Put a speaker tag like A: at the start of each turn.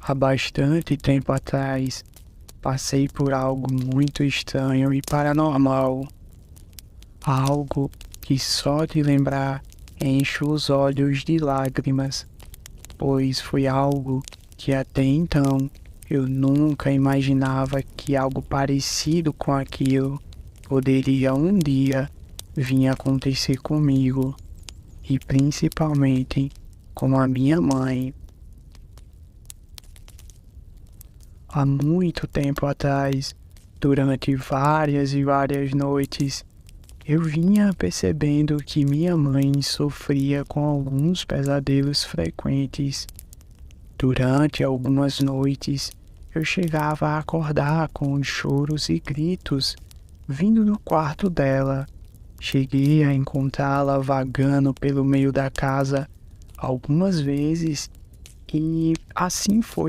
A: Há bastante tempo atrás, passei por algo muito estranho e paranormal. Algo que só de lembrar enche os olhos de lágrimas, pois foi algo que até então eu nunca imaginava que algo parecido com aquilo poderia um dia vir acontecer comigo, e principalmente com a minha mãe. Há muito tempo atrás, durante várias e várias noites, eu vinha percebendo que minha mãe sofria com alguns pesadelos frequentes. Durante algumas noites, eu chegava a acordar com choros e gritos vindo do quarto dela. Cheguei a encontrá-la vagando pelo meio da casa algumas vezes e assim foi